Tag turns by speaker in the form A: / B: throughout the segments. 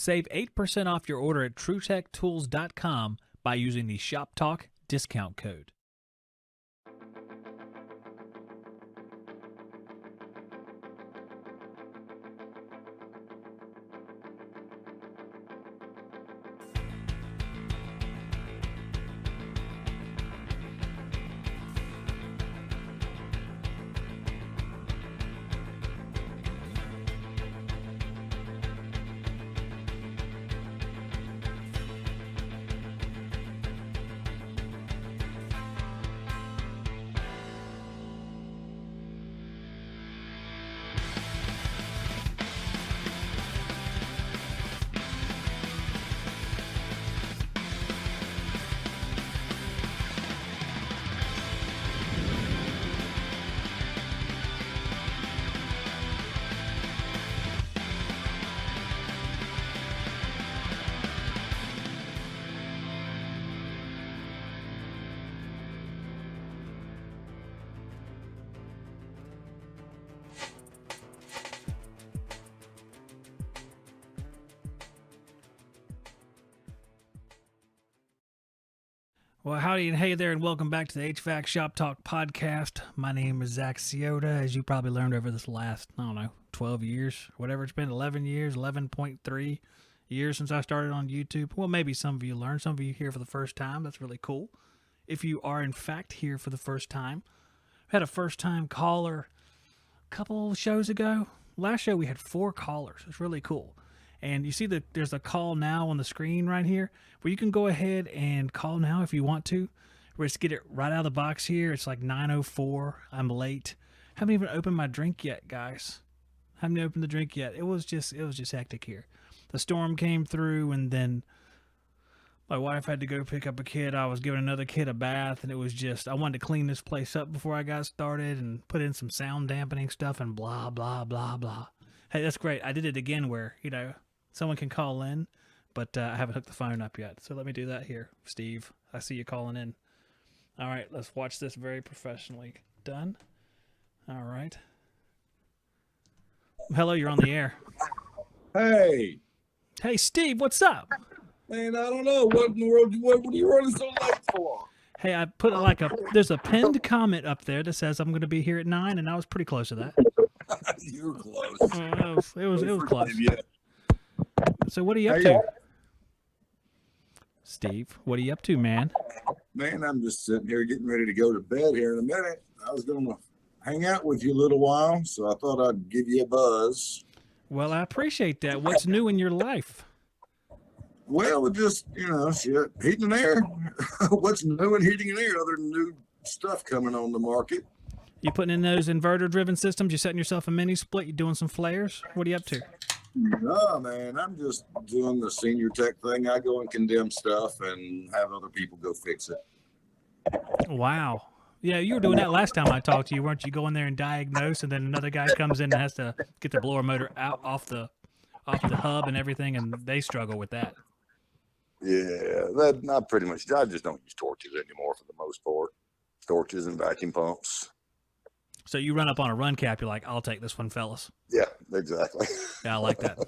A: Save 8% off your order at TruTechTools.com by using the Shop Talk discount code. Well, howdy and hey there, and welcome back to the HVAC Shop Talk podcast. My name is Zach Ciota, as you probably learned over this last, 12 years, whatever it's been, 11 years, 11.3 years since I started on YouTube. Well, maybe some of you learned, some of you here for the first time. That's really cool. If you are, in fact, here for the first time, I had a first-time caller a couple shows ago. Last show, we had 4 callers. It's really cool. And you see that there's a call now on the screen right here where you can go ahead and call now if you want to. We're just get it right out of the box here. It's like 9:04. I'm late. Haven't even opened my drink yet, guys. Haven't opened the drink yet. It was just hectic here. The storm came through, and then my wife had to go pick up a kid. I was giving another kid a bath, and it was just, I wanted to clean this place up before I got started and put in some sound dampening stuff and blah, blah, blah, blah. Hey, that's great. I did it again where, someone can call in, but I haven't hooked the phone up yet. So let me do that here. Steve, I see you calling in. All right, let's watch this very professionally. Done. All right. Hello, you're on the air.
B: Hey.
A: Hey, Steve, what's up?
B: Man, I don't know. What in the world, what are you running so late for?
A: Hey, I put there's a pinned comment up there that says I'm going to be here at 9, and I was pretty close to that.
B: You were close.
A: It was close.
B: Yeah.
A: So what are you up to? Steve, what are you up to, man?
B: Man, I'm just sitting here getting ready to go to bed here in a minute. I was going to hang out with you a little while, so I thought I'd give you a buzz.
A: Well, I appreciate that. What's new in your life?
B: Well, just, shit, heating and air. What's new in heating and air other than new stuff coming on the market?
A: You putting in those inverter-driven systems? You setting yourself a mini split? You doing some flares? What are you up to?
B: No, man, I'm just doing the senior tech thing. I go and condemn stuff and have other people go fix it.
A: Wow. Yeah, you were doing that last time I talked to you, weren't you? Going there and diagnose, and then another guy comes in and has to get the blower motor out off the hub and everything, and they struggle with that.
B: Yeah, I just don't use torches anymore for the most part. Torches and vacuum pumps.
A: So you run up on a run cap, you're like, I'll take this one, fellas.
B: Yeah, exactly.
A: Yeah, I like that.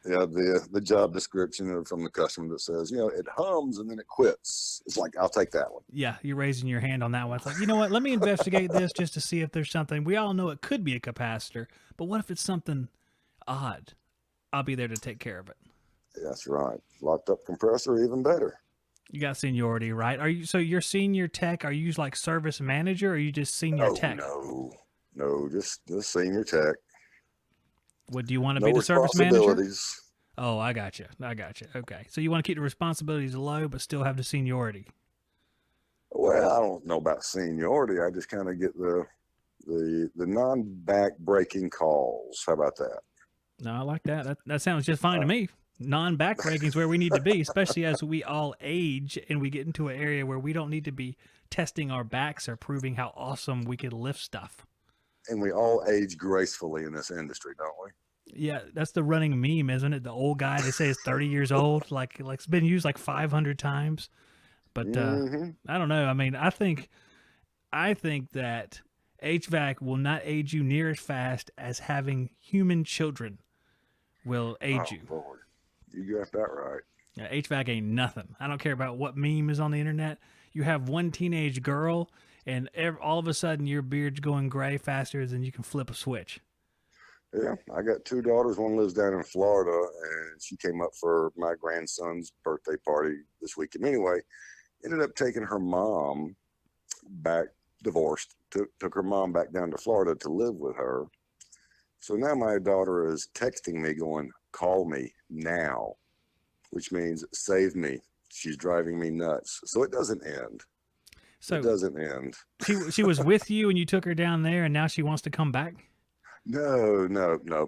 B: Yeah, the job description from the customer that says, it hums and then it quits. It's like, I'll take that one.
A: Yeah, you're raising your hand on that one. It's like, you know what? Let me investigate this just to see if there's something. We all know it could be a capacitor, but what if it's something odd? I'll be there to take care of it.
B: That's right. Locked up compressor, even better.
A: You got seniority, right? You're senior tech? Are you like service manager, or are you just senior tech?
B: No, just senior tech.
A: What do you want to be, the service manager? Oh, I got you. Okay, so you want to keep the responsibilities low, but still have the seniority.
B: Well, I don't know about seniority. I just kind of get the non-back breaking calls. How about that?
A: No, I like that. That sounds just fine to me. Non-back breaking is where we need to be, especially as we all age and we get into an area where we don't need to be testing our backs or proving how awesome we can lift stuff.
B: And we all age gracefully in this industry, don't we?
A: Yeah, that's the running meme, isn't it? The old guy, they say is 30 years old, like it's been used like 500 times. But I don't know. I mean, I think that HVAC will not age you near as fast as having human children. will age you.
B: Lord, you got that right.
A: Yeah, HVAC ain't nothing. I don't care about what meme is on the internet. You have one teenage girl, and all of a sudden your beard's going gray faster than you can flip a switch.
B: Yeah, I got two daughters. One lives down in Florida, and she came up for my grandson's birthday party this weekend. Anyway, ended up taking her mom back, divorced, took her mom back down to Florida to live with her. So now my daughter is texting me going, call me now, which means save me. She's driving me nuts. So it doesn't end.
A: So
B: it doesn't end.
A: She was with you and you took her down there and now she wants to come back?
B: No.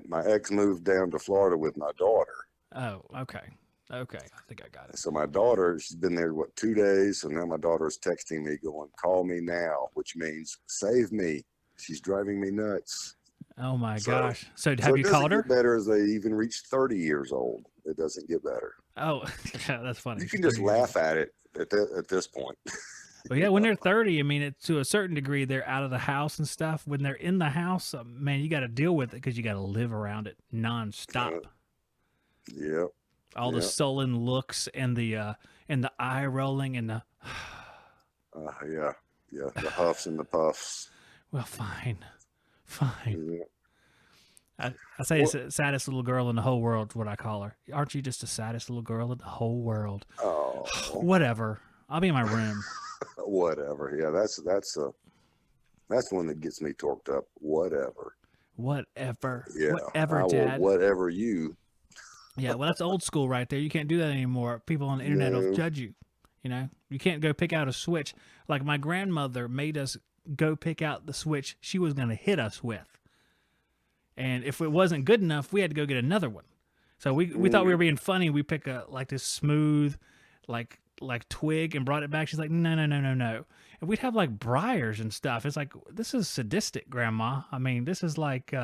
B: My ex moved down to Florida with my daughter.
A: Oh, okay. Okay. I think I got it.
B: So my daughter, she's been there, 2 days? So now my daughter is texting me going, call me now, which means save me. She's driving me nuts.
A: Oh my gosh. So have you called her?
B: It doesn't get better as they even reach 30 years old. It doesn't get better.
A: Oh, yeah, that's funny.
B: You can just laugh at it at this point.
A: Well, yeah, when they're 30, I mean, to a certain degree, they're out of the house and stuff. When they're in the house, man, you got to deal with it because you got to live around it nonstop.
B: Yep.
A: All the sullen looks and the eye rolling and the
B: yeah, the huffs and the puffs.
A: Well, fine. Yeah. I say it's the saddest little girl in the whole world. What I call her. Aren't you just the saddest little girl in the whole world?
B: Oh,
A: whatever. I'll be in my room.
B: Whatever. Yeah, that's one that gets me torqued up. Whatever.
A: Yeah. Whatever,
B: I
A: Dad.
B: will whatever you.
A: Yeah, well, that's old school right there. You can't do that anymore. People on the internet will judge you. You know, you can't go pick out a switch. Like my grandmother made us go pick out the switch she was going to hit us with. And if it wasn't good enough, we had to go get another one. So we thought we were being funny. We pick this smooth, like twig and brought it back. She's like, no. And we'd have like briars and stuff. It's like, this is sadistic, Grandma. I mean, this is like,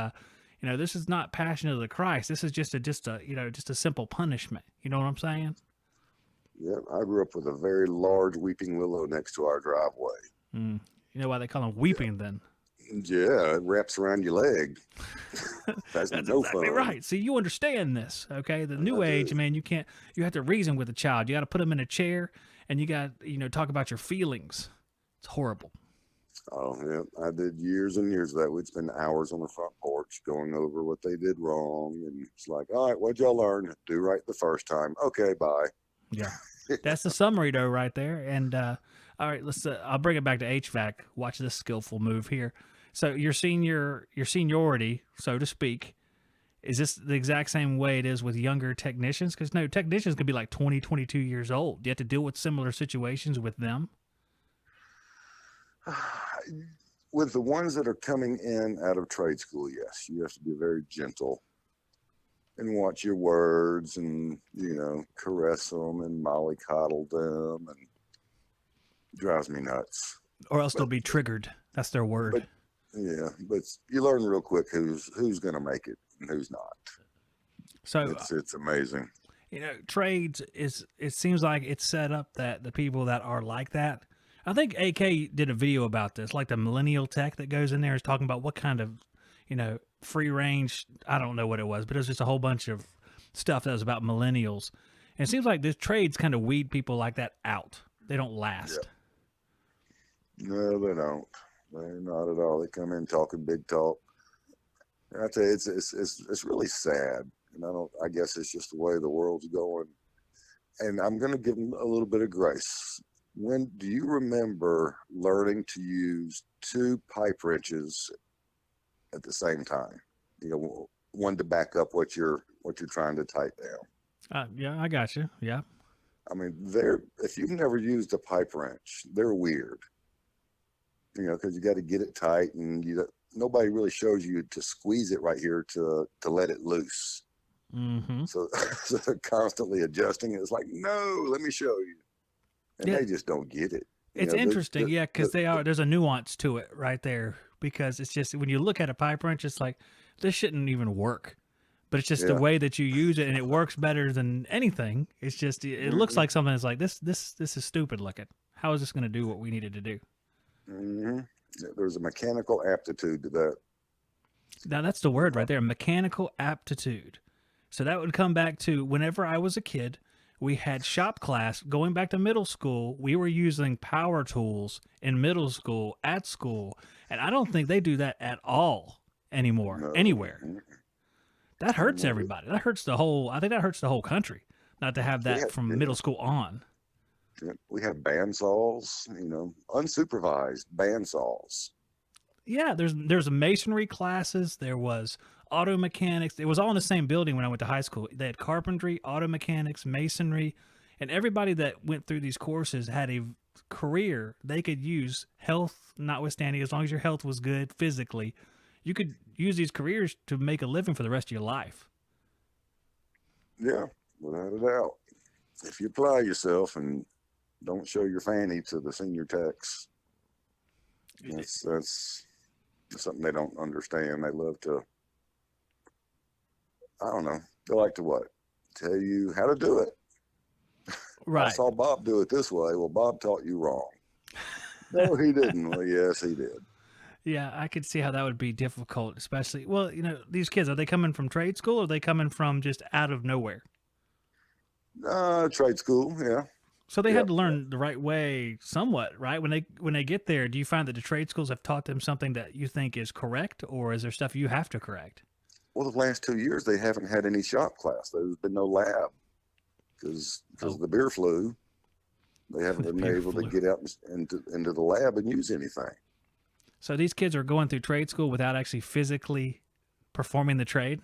A: this is not Passion of the Christ. This is just a simple punishment. You know what I'm saying?
B: Yeah, I grew up with a very large weeping willow next to our driveway.
A: You know why they call them weeping then?
B: Yeah, it wraps around your leg. That's no
A: exactly
B: fun.
A: Right. See, you understand this, okay? The new age, man, you have to reason with a child. You got to put them in a chair and you got, talk about your feelings. It's horrible.
B: Oh, yeah. I did years and years of that. We'd spend hours on the front porch going over what they did wrong. And it's like, all right, what'd y'all learn? Do right the first time. Okay, bye.
A: Yeah. That's the summary, though, right there. And, all right, I'll bring it back to HVAC. Watch this skillful move here. So your seniority, so to speak, is this the exact same way it is with younger technicians? Because no, technicians could be like 20, 22 years old. Do you have to deal with similar situations with them?
B: With the ones that are coming in out of trade school, yes, you have to be very gentle and watch your words and, caress them and mollycoddle them, and it drives me nuts.
A: Or else they'll be triggered. That's their word.
B: But you learn real quick who's going to make it and who's not.
A: So
B: it's amazing.
A: Trades it seems like it's set up that the people that are like that. I think AK did a video about this, like the millennial tech that goes in there is talking about what kind of, free range. I don't know what it was, but it was just a whole bunch of stuff that was about millennials. And it seems like this trades kind of weed people like that out. They don't last.
B: Yeah. No, they don't. They're not at all. They come in talking big talk. I tell you, it's really sad, and I guess it's just the way the world's going. And I'm going to give them a little bit of grace. When do you remember learning to use two pipe wrenches at the same time? One to back up what you're trying to tighten down.
A: Yeah, I got you. Yeah.
B: I mean, if you've never used a pipe wrench, they're weird. Because you got to get it tight, and nobody really shows you to squeeze it right here to let it loose.
A: Mm-hmm.
B: So they're constantly adjusting. It's like, no, let me show you, and they just don't get it.
A: It's interesting, because there's a nuance to it right there. Because it's just when you look at a pipe wrench, it's like this shouldn't even work, but it's just the way that you use it, and it works better than anything. It's just it looks like something that's like this is stupid looking. How is this going to do what we needed to do?
B: Mm-hmm. There's a mechanical aptitude to that.
A: Now that's the word right there, mechanical aptitude. So that would come back to whenever I was a kid, we had shop class. Going back to middle school, we were using power tools in middle school, at school. And I don't think they do that at all anymore,
B: No,
A: anywhere. That hurts
B: no,
A: everybody. That hurts the whole, I think that hurts the whole country not to have
B: we
A: that
B: had
A: from
B: yeah,
A: middle school on.
B: yeah, we had bandsaws, unsupervised bandsaws.
A: Yeah, there's masonry classes. There was auto mechanics. It was all in the same building when I went to high school. They had carpentry, auto mechanics, masonry, and everybody that went through these courses had a career they could use. Health notwithstanding, as long as your health was good physically, you could use these careers to make a living for the rest of your life.
B: Yeah, without a doubt. If you apply yourself and don't show your fanny to the senior techs, that's something they don't understand. They love to, I don't know, they like to what? Tell you how to do it. I
A: Right.
B: saw Bob do it this way. Well, Bob taught you wrong. No, he didn't. Well, yes, he did.
A: Yeah, I could see how that would be difficult, especially. Well, these kids, are they coming from trade school or are they coming from just out of nowhere?
B: Trade school, yeah.
A: So they had
B: Yep.
A: to learn the right way somewhat, right? When they get there, do you find that the trade schools have taught them something that you think is correct, or is there stuff you have to correct?
B: Well, the last 2 years they haven't had any shop class. There's been no lab because
A: Oh,
B: of the beer flu. They haven't
A: the
B: been
A: beer
B: able to
A: flu.
B: get out into the lab and use anything.
A: So these kids are going through trade school without actually physically performing the trade.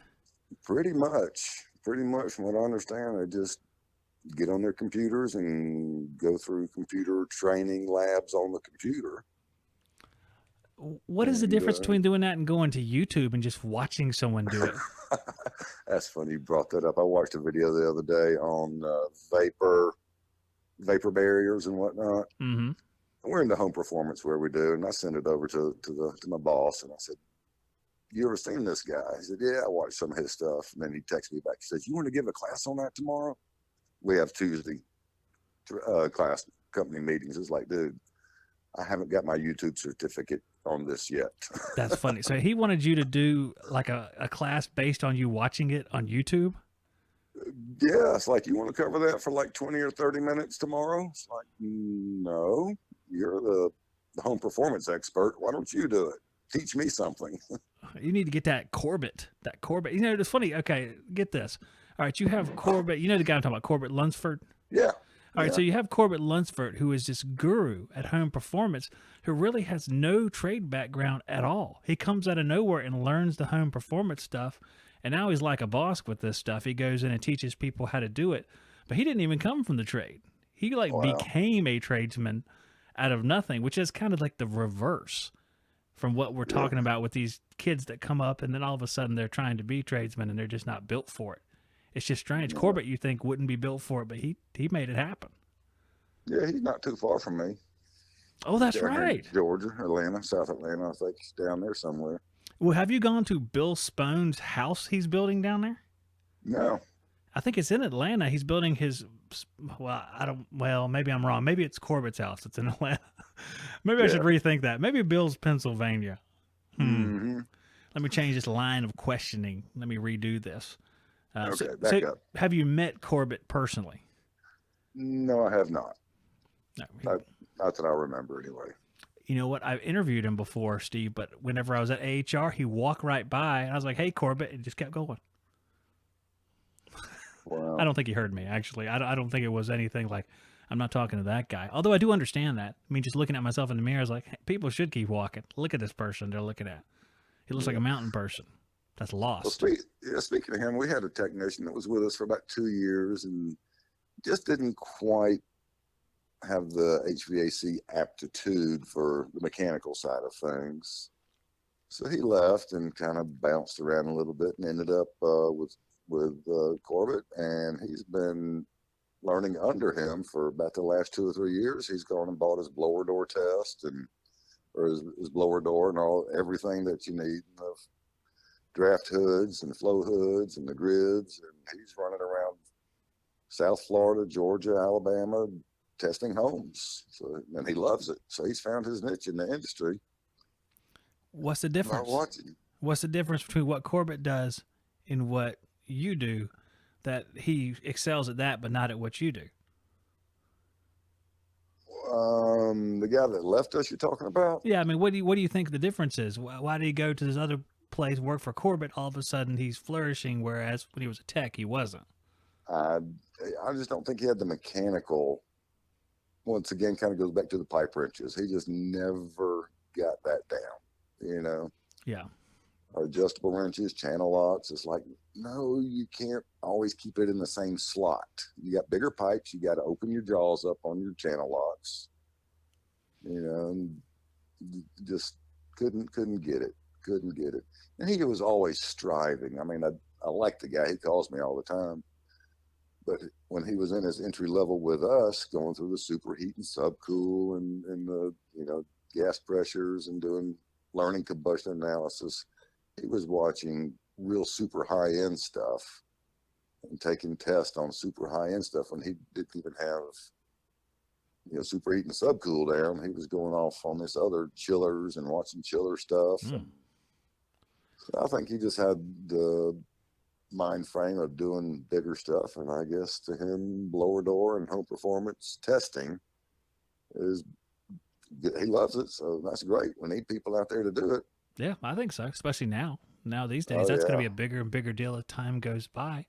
B: Pretty much, from what I understand, they just get on their computers and go through computer training labs on the computer.
A: What is the
B: And
A: difference between doing that and going to YouTube and just watching someone do it?
B: that's funny you brought that up. I watched a video the other day on vapor barriers and whatnot.
A: Mm-hmm.
B: We're in the home performance where we do, and I sent it over to my boss, and I said, "You ever seen this guy?" He said, "Yeah, I watched some of his stuff." And then he texted me back. He says, "You want to give a class on that tomorrow?" We have Tuesday class company meetings. It's like, dude, I haven't got my YouTube certificate on this yet.
A: That's funny. So he wanted you to do like a class based on you watching it on YouTube.
B: Yeah, it's like, you want to cover that for like 20 or 30 minutes tomorrow? It's like, no, you're the home performance expert. Why don't you do it? Teach me something.
A: You need to get that Corbett. That Corbett. It's funny. Okay, get this. All right, you have Corbett. You know the guy I'm talking about, Corbett Lunsford.
B: Yeah.
A: All right,
B: Yeah.
A: so you have Corbett Lunsford, who is this guru at home performance, who really has no trade background at all. He comes out of nowhere and learns the home performance stuff, and now he's like a boss with this stuff. He goes in and teaches people how to do it, but he didn't even come from the trade. He
B: Wow.
A: became a tradesman out of nothing, which is kind of like the reverse from what we're
B: Yeah.
A: talking about with these kids that come up and then all of a sudden they're trying to be tradesmen and they're just not built for it. It's just strange.
B: Yeah.
A: Corbett, you think, wouldn't be built for it, but he made it happen.
B: Yeah, he's not too far from me.
A: Oh, that's
B: Down here in
A: right.
B: Georgia, Atlanta, South Atlanta. I think he's down there somewhere.
A: Well, have you gone to Bill Spone's house he's building down there?
B: No.
A: I think it's in Atlanta. He's building his. Well, I don't. Well, maybe I'm wrong. Maybe it's Corbett's house. It's in Atlanta. Maybe I should
B: Yeah.
A: rethink that. Maybe Bill's Pennsylvania.
B: Mm-hmm.
A: Let me change this line of questioning. Let me redo this.
B: Okay, back up.
A: Have you met Corbett personally?
B: No, I have not.
A: No.
B: Not that I remember anyway.
A: You know what? I've interviewed him before, Steve, but whenever I was at AHR, he walked right by, and I was like, "Hey, Corbett," and just kept going.
B: Wow.
A: I don't think he heard me, actually. I don't think it was anything like, I'm not talking to that guy. Although I do understand that. I mean, just looking at myself in the mirror, I was like, hey, people should keep walking. Look at this person they're looking at. He looks like a mountain person that's
B: Well,
A: lost.
B: speaking of him, we had a technician that was with us for about 2 years and just didn't quite have the HVAC aptitude for the mechanical side of things. So he left and kind of bounced around a little bit and ended up with Corbett, and he's been learning under him for about the last 2 or 3 years. He's gone and bought his blower door test or his blower door and everything that you need, draft hoods and flow hoods and the grids, and he's running around South Florida, Georgia, Alabama, testing homes. So, and he loves it. So he's found his niche in the industry.
A: What's the
B: Not
A: difference?
B: watching.
A: What's the difference between what Corbett does and what you do that he excels at that, but not at what you do?
B: The guy that left us, you're talking about?
A: Yeah, I mean, what do you think the difference is? Why did he go to this other place, work for Corbett? All of a sudden, he's flourishing, whereas when he was a tech, he wasn't.
B: I I just don't think he had the mechanical. Once again, kind of goes back to the pipe wrenches. He just never got that down. You know,
A: Yeah,
B: or adjustable wrenches, channel locks. It's like, no, you can't always keep it in the same slot. You got bigger pipes. You got to open your jaws up on your channel locks. You know, and just couldn't get it. Couldn't get it. And he was always striving. I mean, I like the guy. He calls me all the time. But when he was in his entry level with us, going through the superheat and subcool and the gas pressures and doing learning combustion analysis, he was watching real super high end stuff and taking tests on super high end stuff when he didn't even have superheat and subcool down. He was going off on this other chillers and watching chiller stuff.
A: Mm.
B: So I think he just had the mind frame of doing bigger stuff, and I guess to him, blower door and home performance testing is he loves it, so that's great. We need people out there to do it.
A: Yeah, I think so, especially now. Now these days,
B: Oh,
A: that's going to be
B: yeah.
A: a bigger and bigger deal as time goes by.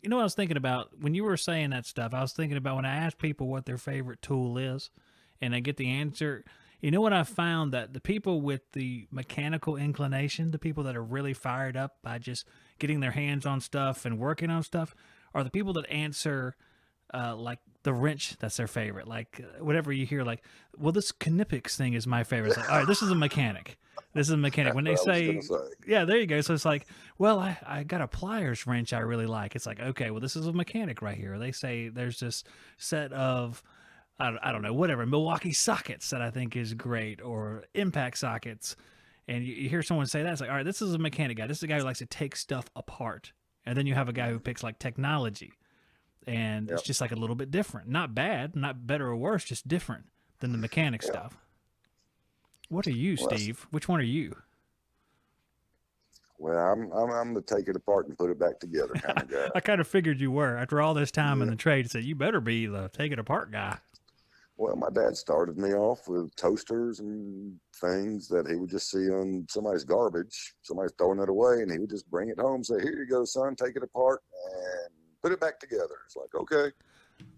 A: You know what I was thinking about when you were saying that stuff? I was thinking about when I ask people what their favorite tool is, and I get the answer. You know what I found? That the people with the mechanical inclination, the people that are really fired up by just getting their hands on stuff and working on stuff, are the people that answer like the wrench, that's their favorite. Like whatever you hear, like, well, this Knipex thing is my favorite. It's like, all right, this is a mechanic. This is a mechanic. When they
B: That's what I
A: say,
B: was gonna say.
A: yeah, there you go. So it's like, well, I got a pliers wrench I really like. It's like, okay, well, this is a mechanic right here. Or they say there's this set of, I don't know, whatever, Milwaukee sockets that I think is great, or impact sockets. And you hear someone say that, it's like, all right, this is a mechanic guy. This is a guy who likes to take stuff apart. And then you have a guy who picks like technology. And
B: Yep.
A: it's just like a little bit different. Not bad, not better or worse, just different than the mechanic
B: Yeah.
A: stuff. What are you,
B: Well, that's-
A: Steve? Which one are you?
B: Well, I'm the take it apart and put it back together kind of guy.
A: I kind of figured you were. After all this time in
B: Yeah.
A: the trade, you said you better be the take it apart guy.
B: Well, my dad started me off with toasters and things that he would just see on somebody's garbage. Somebody's throwing it away, and he would just bring it home, say, "Here you go, son. Take it apart and put it back together." It's like, okay,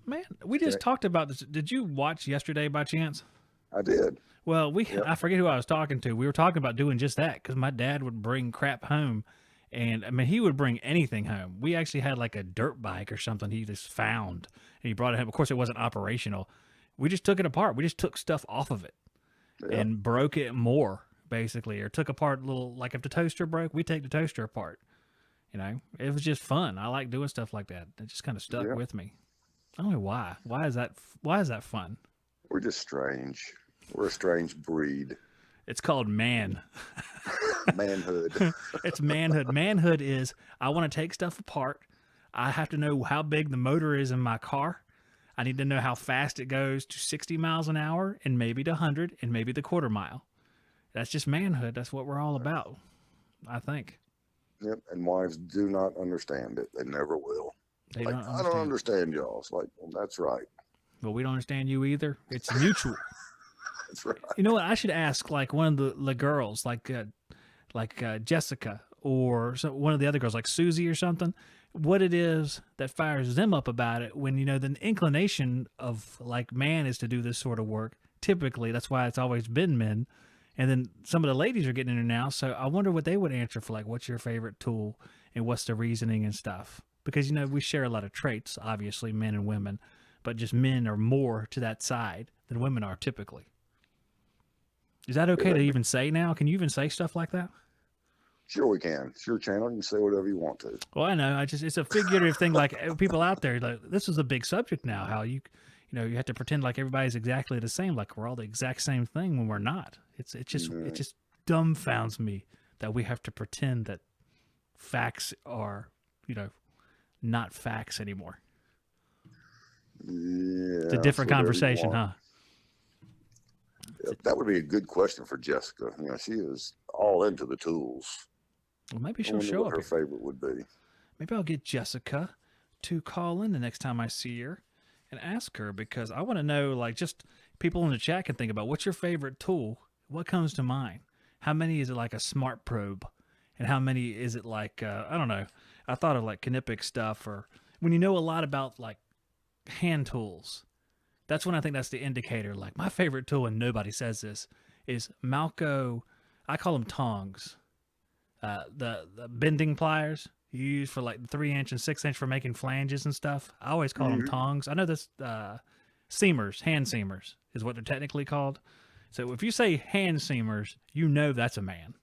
A: Man, we just
B: Okay.
A: talked about this. Did you watch yesterday by chance?
B: I did.
A: Well,
B: Yep.
A: I forget who I was talking to. We were talking about doing just that because my dad would bring crap home. And I mean, he would bring anything home. We actually had like a dirt bike or something he just found and he brought it home. Of course, it wasn't operational. We just took it apart. We just took stuff off of it
B: Yeah.
A: and broke it more, basically, or took apart little, like if the toaster broke, we take the toaster apart. You know, it was just fun. I like doing stuff like that. It just kind of stuck
B: Yeah.
A: with me. I don't know why. Why is that fun?
B: We're just strange. We're a strange breed.
A: It's called man.
B: Manhood.
A: It's manhood. Manhood is I want to take stuff apart. I have to know how big the motor is in my car. I need to know how fast it goes to 60 miles an hour and maybe to 100 and maybe the quarter mile. That's just manhood. That's what we're all about, I think.
B: Yep. And wives do not understand it. They never will.
A: They
B: Like,
A: don't
B: I
A: understand.
B: don't understand y'all. It's like, well, that's right.
A: But we don't understand you either. It's mutual.
B: That's right.
A: You know what? I should ask like one of the girls, like Jessica, or one of the other girls, like Susie or something, what it is that fires them up about it when, you know, the inclination of like man is to do this sort of work. Typically, that's why it's always been men. And then some of the ladies are getting in there now. So I wonder what they would answer for like, what's your favorite tool and what's the reasoning and stuff? Because, you know, we share a lot of traits, obviously, men and women, but just men are more to that side than women are typically. Is that okay to even say now? Can you even say stuff like that?
B: Sure, we can. It's your channel. You can say whatever you want to.
A: Well, I know. It's a figurative thing. Like people out there, like, this is a big subject now. How you have to pretend like everybody's exactly the same, like we're all the exact same thing when we're not. It just dumbfounds me that we have to pretend that facts are, not facts anymore.
B: Yeah.
A: It's a different conversation, huh?
B: Yeah, that would be a good question for Jessica. She is all into the tools.
A: Well, maybe
B: I
A: she'll
B: wonder
A: show
B: what
A: up
B: her
A: here.
B: favorite would be.
A: maybe I'll get Jessica to call in the next time I see her and ask her because I want to know, like, just people in the chat can think about what's your favorite tool? What comes to mind? How many is it like a smart probe? And how many is it like, I don't know. I thought of like Knippix stuff or when you know a lot about like hand tools. That's when I think that's the indicator. Like my favorite tool, and nobody says this, is Malco. I call them tongs. The bending pliers you use for like the 3-inch and 6-inch for making flanges and stuff. I always call them tongs. I know this seamers, hand seamers is what they're technically called. So if you say hand seamers, you know that's a man.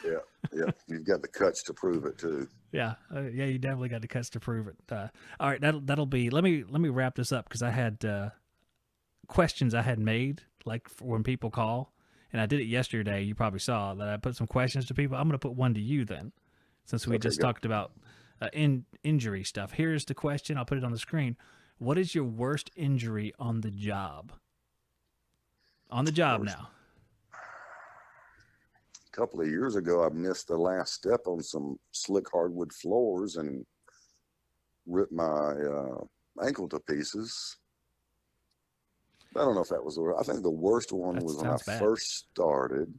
B: Yeah, yeah. You've got the cuts to prove it too.
A: Yeah, yeah. You definitely got the cuts to prove it. All right, that'll be. Let me wrap this up because I had questions I had made like for when people call, and I did it yesterday. You probably saw that I put some questions to people. I'm going to put one to you then, since we just talked about injury stuff. Here's the question. I'll put it on the screen. What is your worst injury on the job? On the job now.
B: A couple of years ago, I missed the last step on some slick hardwood floors and ripped my ankle to pieces. I don't know if that was the worst. I think the worst one was when I first started.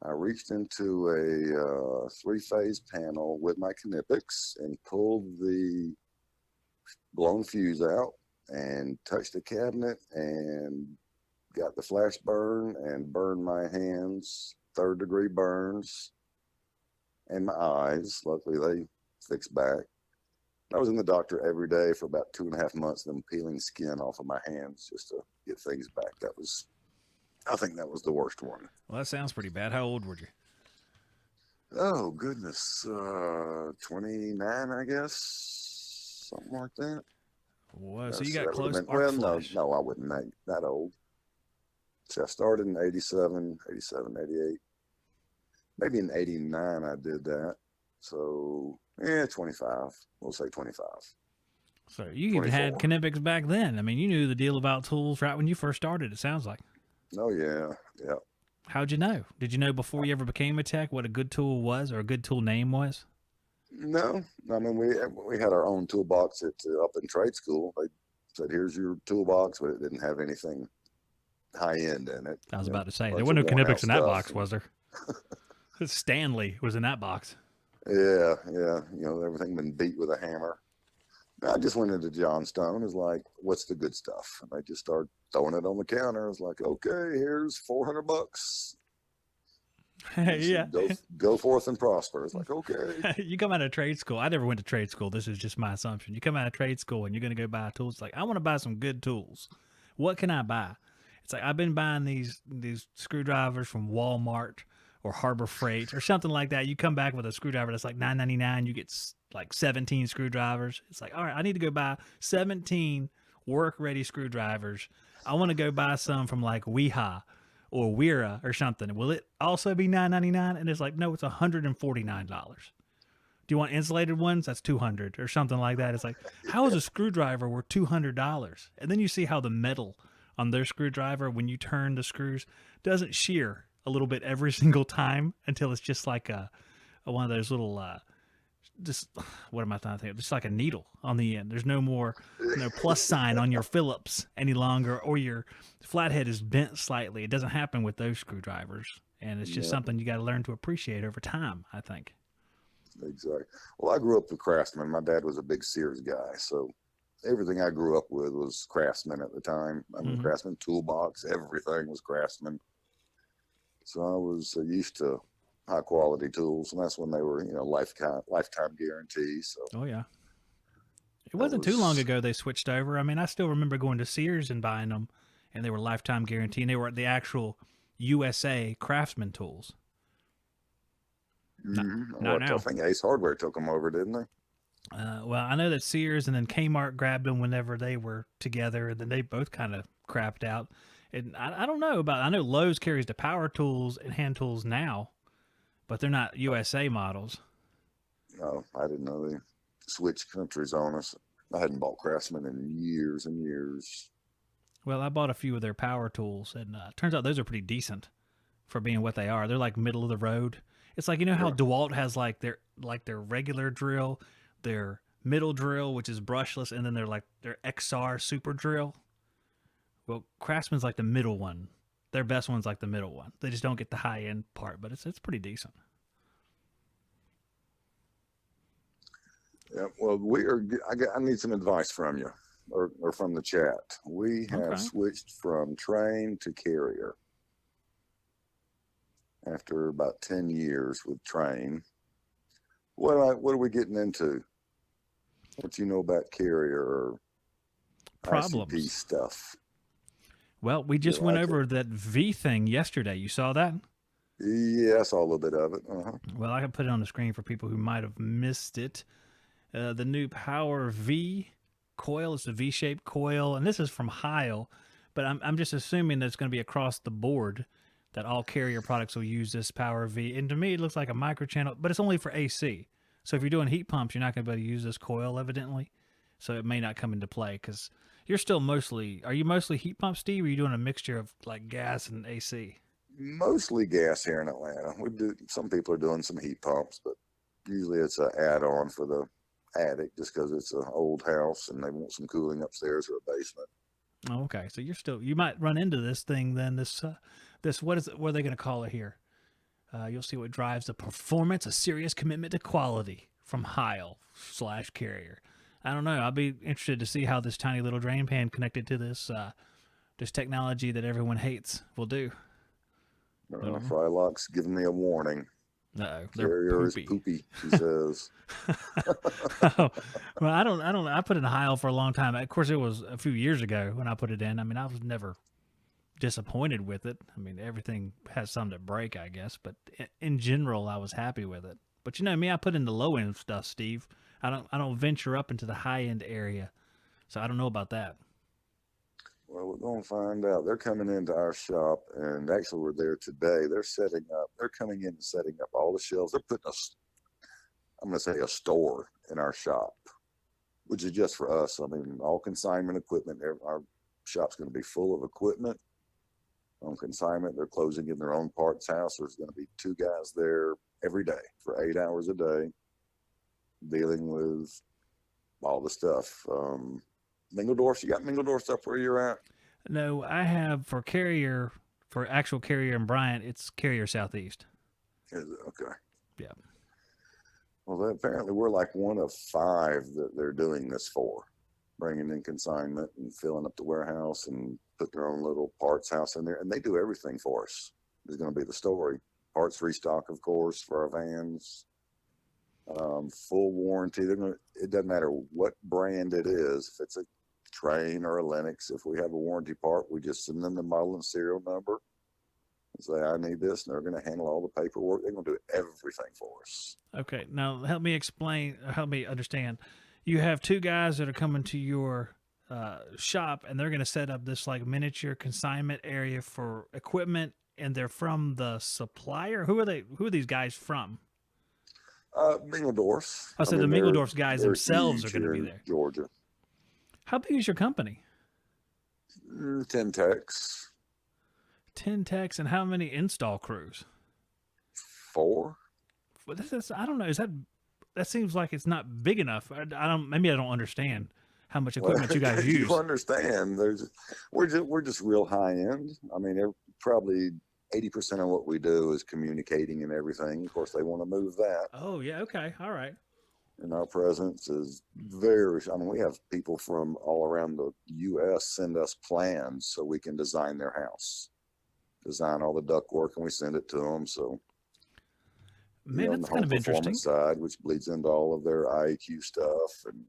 B: I reached into a 3-phase panel with my Knippix and pulled the blown fuse out and touched the cabinet and got the flash burn and burned my hands, 3rd-degree burns, and my eyes. Luckily, they fixed back. I was in the doctor every day for about 2.5 months, then peeling skin off of my hands just to get things back. I think that was the worst one.
A: Well, that sounds pretty bad. How old were you?
B: Oh, goodness. 29, I guess. Something like that.
A: Well, so you got close to
B: Well, no, I wouldn't make that old. So I started in 87, 88. Maybe in 89 I did that. So, 25. We'll say 25.
A: So you even had Knippix back then. I mean, you knew the deal about tools right when you first started, it sounds like.
B: Oh, yeah. Yeah.
A: How'd you know? Did you know before you ever became a tech what a good tool was or a good tool name was?
B: No. I mean, we had our own toolbox up in trade school. They said, here's your toolbox, but it didn't have anything high-end in it.
A: I was about to say, there wasn't no Knippix in that box, was there? Stanley was in that box.
B: Yeah. Everything been beat with a hammer. I just went into Johnstone. It's like, what's the good stuff? And I just started throwing it on the counter. I was like, okay, here's $400.
A: Yeah.
B: Go forth and prosper. It's like, okay.
A: You come out of trade school. I never went to trade school. This is just my assumption. You come out of trade school and you're going to go buy tools. It's like, I want to buy some good tools. What can I buy? It's like, I've been buying these screwdrivers from Walmart or Harbor Freight or something like that. You come back with a screwdriver that's like $9.99. You get like 17 screwdrivers. It's like, all right, I need to go buy 17 work-ready screwdrivers. I want to go buy some from like Weha or Wera or something. Will it also be $9.99? And it's like, no, it's $149. Do you want insulated ones? That's $200 or something like that. It's like, how is a screwdriver worth $200? And then you see how the metal on their screwdriver, when you turn the screws, doesn't shear a little bit every single time until it's just like a one of those little just what am I trying to think of? Just like a needle on the end. There's no more plus sign on your Phillips any longer, or your flathead is bent slightly. It doesn't happen with those screwdrivers, and it's just something you got to learn to appreciate over time, I think.
B: Exactly. Well, I grew up with Craftsman. My dad was a big Sears guy, so everything I grew up with was Craftsman at the time. I mean, Craftsman toolbox, everything was Craftsman. So I was used to high quality tools, and that's when they were, lifetime guarantee. So.
A: Oh yeah. It wasn't too long ago they switched over. I mean, I still remember going to Sears and buying them, and they were lifetime guarantee, and they were the actual USA Craftsman tools.
B: Not now. I think Ace Hardware took them over, didn't they?
A: Well, I know that Sears and then Kmart grabbed them whenever they were together, and then they both kind of crapped out. And I don't know I know Lowe's carries the power tools and hand tools now, but they're not USA models.
B: No, I didn't know they switched countries on us. I hadn't bought Craftsman in years and years.
A: Well, I bought a few of their power tools, and turns out those are pretty decent for being what they are. They're like middle of the road. It's like, you know how
B: Yeah.
A: DeWalt has like their regular drill, their middle drill, which is brushless, and then they're like their XR super drill. Well, Craftsman's like the middle one. Their best one's like the middle one. They just don't get the high end part, but it's pretty decent.
B: Yeah. Well, we are. I need some advice from you, or from the chat. We have
A: Okay.
B: switched from train to carrier after about 10 years with train. What are we getting into? What you know about carrier or ICP
A: Problems.
B: stuff?
A: Well, we
B: You
A: just went
B: like it?
A: over that V thing yesterday. You saw that?
B: Yeah, I saw a little bit of it.
A: Well, I can put it on the screen for people who might have missed it. The new Power V coil is a V-shaped coil, and this is from Heil, but I'm just assuming that it's going to be across the board that all carrier products will use this Power V. And to me, it looks like a microchannel, but it's only for AC. So if you're doing heat pumps, you're not going to be able to use this coil, evidently. So it may not come into play because you're still mostly. Are you mostly heat pump, Steve? Or are you doing a mixture of like gas and AC?
B: Mostly gas here in Atlanta. We do. Some people are doing some heat pumps, but usually it's an add-on for the attic just because it's an old house and they want some cooling upstairs or a basement.
A: Oh, okay, so you might run into this thing then. This what is it? What are they going to call it here? You'll see what drives the performance, a serious commitment to quality from Heil/Carrier. I don't know. I'll be interested to see how this tiny little drain pan connected to this technology that everyone hates will do.
B: Frylock's giving me a warning.
A: Uh-oh, they're
B: Carrier is
A: poopy.
B: poopy, he says.
A: Oh, well, I don't. I put in a Heil for a long time. Of course, it was a few years ago when I put it in. I mean, I was never disappointed with it. I mean, everything has some to break, I guess, but in general, I was happy with it. But you know me, I put in the low end stuff, Steve. I don't venture up into the high end area, so I don't know about that.
B: Well, we're going to find out. They're coming into our shop, and actually, we're there today. They're setting up. They're coming in and setting up all the shelves. They're putting I'm going to say a store in our shop, which is just for us. I mean, all consignment equipment. Our shop's going to be full of equipment on consignment. They're closing in their own parts house. There's going to be 2 guys there every day for 8 hours a day, dealing with all the stuff. Mingledorf, you got Mingledorf up where you're at?
A: No, I have for actual Carrier and Bryant, it's Carrier Southeast.
B: Is it? Okay.
A: Yeah.
B: Well, apparently we're like one of 5 that they're doing this for, bringing in consignment and filling up the warehouse and put their own little parts house in there. And they do everything for us. Is going to be the story. Parts restock, of course, for our vans. Full warranty. It doesn't matter what brand it is. If it's a Train or a Lennox, if we have a warranty part, we just send them the model and serial number and say, I need this. And they're going to handle all the paperwork. They're going to do everything for us.
A: Okay. Now help me understand. You have 2 guys that are coming to your shop, and they're going to set up this like miniature consignment area for equipment, and they're from the supplier. Who are they? Who are these guys from?
B: Mingledorf's.
A: I said the Mingledorf's guys
B: they're
A: themselves are
B: huge
A: going to
B: here
A: be
B: in
A: there.
B: Georgia.
A: How big is your company?
B: 10 techs.
A: 10 techs, and how many install crews?
B: 4.
A: Well, I don't know. That seems like it's not big enough. Maybe I don't understand how much equipment you guys use.
B: You understand? We're just real high end. I mean, probably 80% of what we do is communicating and everything. Of course, they want to move that.
A: Oh yeah. Okay. All right.
B: And our presence is I mean, we have people from all around the U.S. send us plans so we can design their house, design all the duct work, and we send it to them. So,
A: Man,
B: on
A: that's
B: the
A: kind
B: home
A: of interesting.
B: performance side, which bleeds into all of their IAQ stuff, and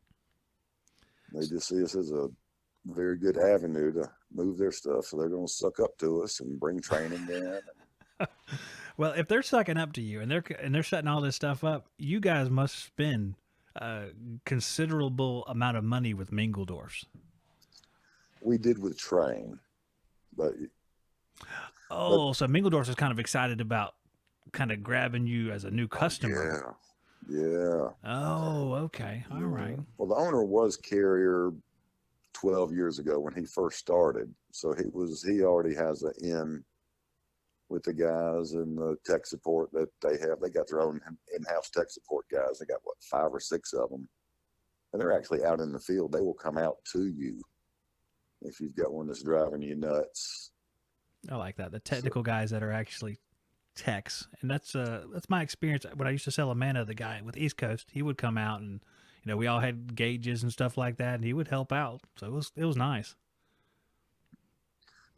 B: they just see us as a very good avenue to move their stuff. So they're going to suck up to us and bring training in.
A: Well, if they're sucking up to you and they're setting all this stuff up, you guys must spend a considerable amount of money with Mingledorf's.
B: We did with Train, but
A: so Mingledorf's is kind of excited about kind of grabbing you as a new customer.
B: Yeah.
A: Oh, okay. All right.
B: Well, the owner was Carrier 12 years ago when he first started, so he already has an in with the guys and the tech support that they have. They got their own in-house tech support guys. They got, what, 5 or 6 of them. And they're actually out in the field. They will come out to you if you've got one that's driving you nuts.
A: I like that. The technical guys that are actually techs. And that's my experience. When I used to sell Amana, the guy with East Coast, he would come out and, you know, we all had gauges and stuff like that, and he would help out. So it was nice.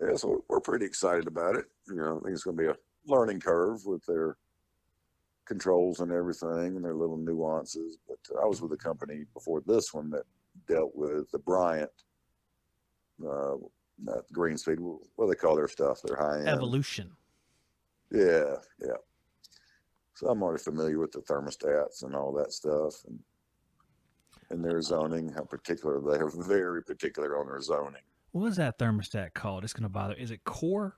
B: Yeah, so we're pretty excited about it. You know, I think it's going to be a learning curve with their controls and everything and their little nuances. But I was with a company before this one that dealt with the Bryant, not Greenspeed. What do they call their stuff? Their high end
A: Evolution.
B: Yeah. So I'm already familiar with the thermostats and all that stuff, and their zoning. How particular they are, very particular on their zoning.
A: What is that thermostat called? It's going to bother. Is it Core?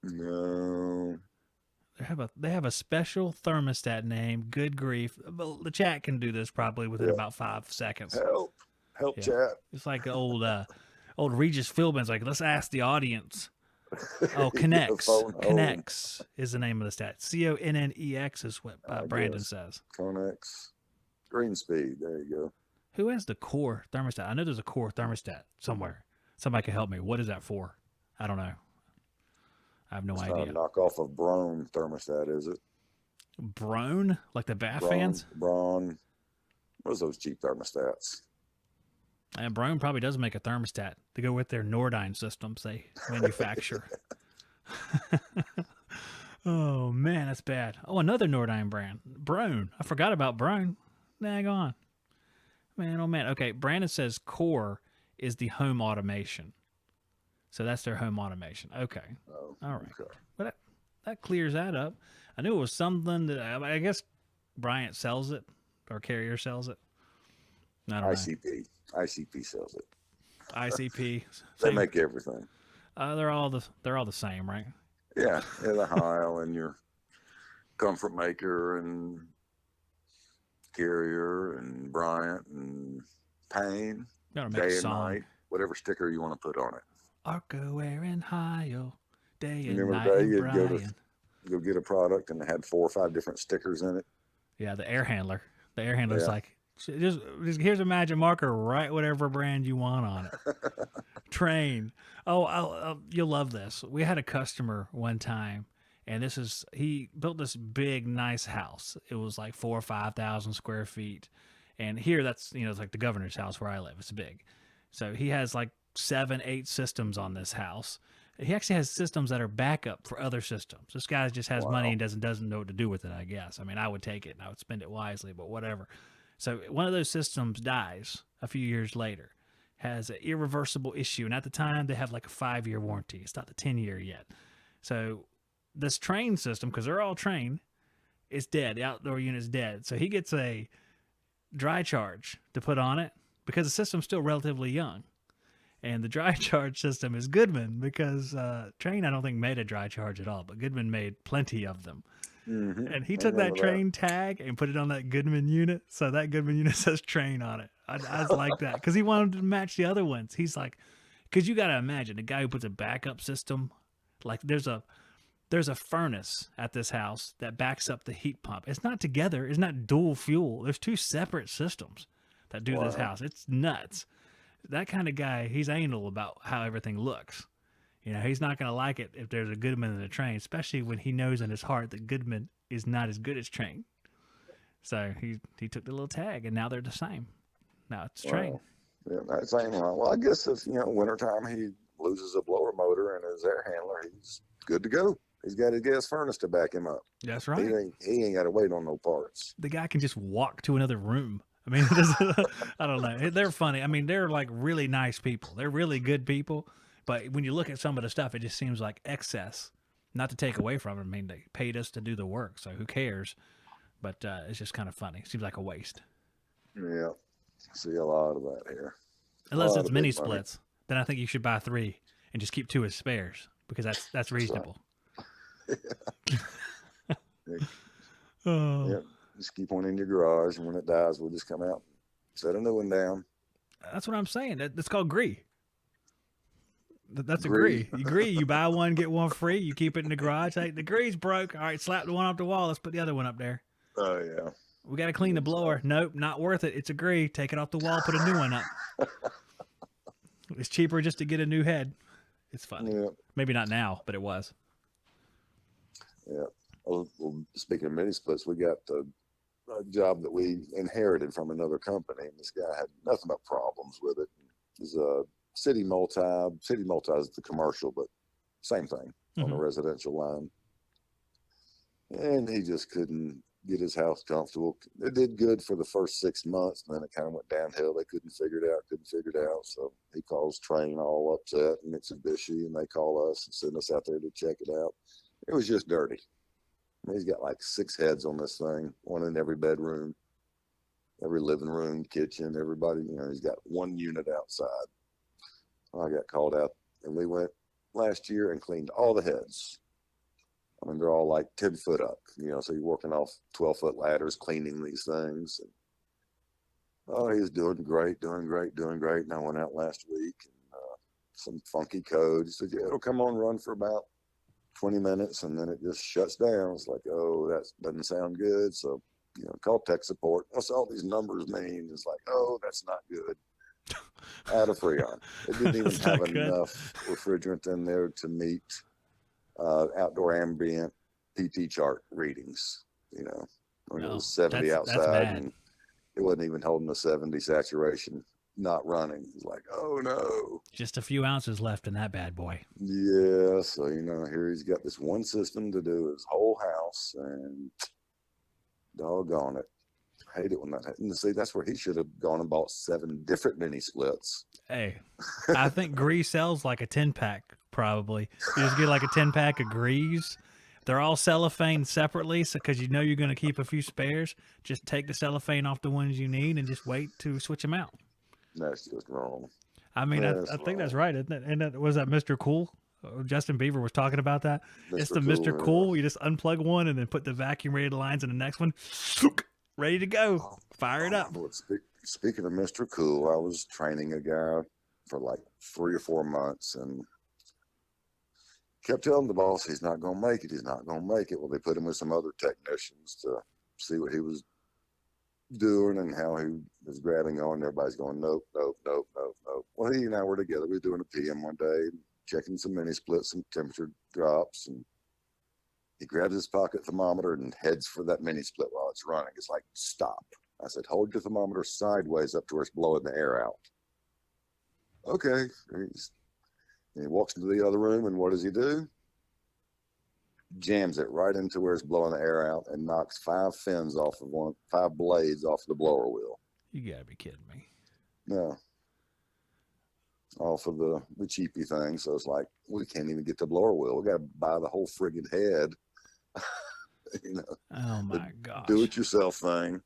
B: No.
A: They have a special thermostat name. Good grief! The chat can do this probably within about 5 seconds.
B: Help, yeah. Chat.
A: It's like old Regis Philbin's. Like, let's ask the audience. Oh, Connex. Connex is the name of the stat. Connex is what Brandon says.
B: Connex. Greenspeed. There you go.
A: Who has the Core thermostat? I know there's a Core thermostat somewhere. Somebody can help me. What is that for? I don't know. I have no idea.
B: Not a knockoff of Braun thermostat, is it?
A: Braun? Like the bath fans?
B: Braun. What's those cheap thermostats?
A: And Braun probably does make a thermostat to go with their Nordyne systems they manufacture. Oh, man, that's bad. Oh, another Nordyne brand. Braun. I forgot about Braun. Dang on. Man, oh, man. Okay, Brandon says Core is the home automation. So that's their home automation. Okay.
B: Oh,
A: all right.
B: Okay.
A: But that clears that up. I knew it was something that I guess Bryant sells it or Carrier sells it. I don't know.
B: ICP sells it.
A: ICP.
B: They make everything.
A: They're all the same, right?
B: Yeah, the Heil and your Comfort Maker and Carrier and Bryant and Payne. Day and night, whatever sticker you want to put on it.
A: Arco and Heil, day and
B: Remember
A: night.
B: the day you'd go get a product and it had 4 or 5 different stickers in it.
A: Yeah, the air handler. The air handler's like, just here's a magic marker. Write whatever brand you want on it. Train. Oh, you'll love this. We had a customer one time, and he built this big, nice house. It was like 4,000 or 5,000 square feet. And here, that's, it's like the governor's house where I live. It's big. So he has like 7, 8 systems on this house. He actually has systems that are backup for other systems. This guy just has money and doesn't know what to do with it, I guess. I mean, I would take it and I would spend it wisely, but whatever. So one of those systems dies a few years later, has an irreversible issue. And at the time, they have like a 5-year warranty. It's not the 10-year yet. So this train system, because they're all trained, it's dead. The outdoor unit's dead. So he gets a dry charge to put on it because the system's still relatively young. And the dry charge system is Goodman because Train, I don't think, made a dry charge at all, but Goodman made plenty of them. Mm-hmm. And he took that Train tag and put it on that Goodman unit. So that Goodman unit says Train on it. I like that because he wanted to match the other ones. He's like, because you got to imagine a guy who puts a backup system, like there's a furnace at this house that backs up the heat pump. It's not together. It's not dual fuel. There's 2 separate systems that do this house. It's nuts. That kind of guy, he's anal about how everything looks. He's not going to like it if there's a Goodman in a Train, especially when he knows in his heart that Goodman is not as good as Train. So he took the little tag, and now they're the same. Now it's Train.
B: Yeah, that's same. Well, I guess if wintertime he loses a blower motor and his air handler, he's good to go. He's got his gas furnace to back him up.
A: That's right.
B: He ain't got to wait on no parts.
A: The guy can just walk to another room. I mean, I don't know. They're funny. I mean, they're like really nice people. They're really good people. But when you look at some of the stuff, it just seems like excess. Not to take away from them. I mean, they paid us to do the work, so who cares? But it's just kind of funny. It seems like a waste.
B: Yeah. See a lot of that here.
A: Unless it's mini splits, then I think you should buy 3 and just keep 2 as spares because that's reasonable.
B: Oh. Yeah. Just keep one in your garage, and when it dies, we'll just come out, set a new one down.
A: That's what I'm saying. That's called Gree. That's
B: Agree.
A: Agree. You buy one, get one free. You keep it in the garage. Hey, the grease broke. All right, slap the one off the wall. Let's put the other one up there.
B: Oh yeah.
A: We got to clean the blower. Nope, not worth it. It's Agree. Take it off the wall, put a new one up. It's cheaper just to get a new head. It's funny.
B: Yeah.
A: Maybe not now, but it was.
B: Yeah. Well, speaking of mini splits, we got a job that we inherited from another company, and this guy had nothing but problems with it. It was a city multi. City multi is the commercial, but same thing on the residential line. And he just couldn't get his house comfortable. It did good for the first 6 months, and then it kind of went downhill. They couldn't figure it out. So he calls Train all upset and Mitsubishi, and they call us and send us out there to check it out. It was just dirty. I mean, he's got like 6 heads on this thing, one in every bedroom, every living room, kitchen, everybody. He's got one unit outside. I got called out, and we went last year and cleaned all the heads. I mean, they're all like 10 foot up, so you're working off 12-foot ladders, cleaning these things. And, oh, he's doing great. And I went out last week, and some funky code. He said, yeah, it'll come on run for about 20 minutes, and then it just shuts down. It's like, oh, that doesn't sound good. So, call tech support. What's all these numbers mean? It's like, oh, that's not good. Out of Freon. It didn't even have enough refrigerant in there to meet outdoor ambient PT chart readings. It was 70 outside, and it wasn't even holding a 70 saturation. Not running. It's like, oh no.
A: Just a few ounces left in that bad boy.
B: Yeah, so here he's got this one system to do his whole house, and doggone it. I hate it when that happens. See, that's where he should have gone and bought 7 different mini splits.
A: Hey, I think Grease sells like a 10-pack, probably. You just get like a 10-pack of Grease. They're all cellophane separately, so because you're going to keep a few spares, just take the cellophane off the ones you need and just wait to switch them out.
B: That's just wrong.
A: I mean, I think that's right, isn't it? And was that Mr. Cool? Justin Bieber was talking about that. It's the Mr. Cool. You just unplug one and then put the vacuum rated lines in the next one. Ready to go. Fire it up.
B: Speaking of Mr. Cool, I was training a guy for like 3 or 4 months, and kept telling the boss he's not going to make it. Well, they put him with some other technicians to see what he was doing and how he was grabbing on. Everybody's going, nope. Well, he and I were together. We were doing a PM one day, checking some mini splits, some temperature drops, and he grabs his pocket thermometer and heads for that mini split while it's running. It's like, stop. I said, hold your thermometer sideways up to where it's blowing the air out. Okay. And he walks into the other room, and what does he do? Jams it right into where it's blowing the air out and knocks 5 fins off of 5 blades off the blower wheel.
A: You gotta be kidding me.
B: No. Off of the cheapy thing. So it's like, we can't even get the blower wheel. We gotta buy the whole friggin' head.
A: Oh my gosh.
B: Do it yourself thing.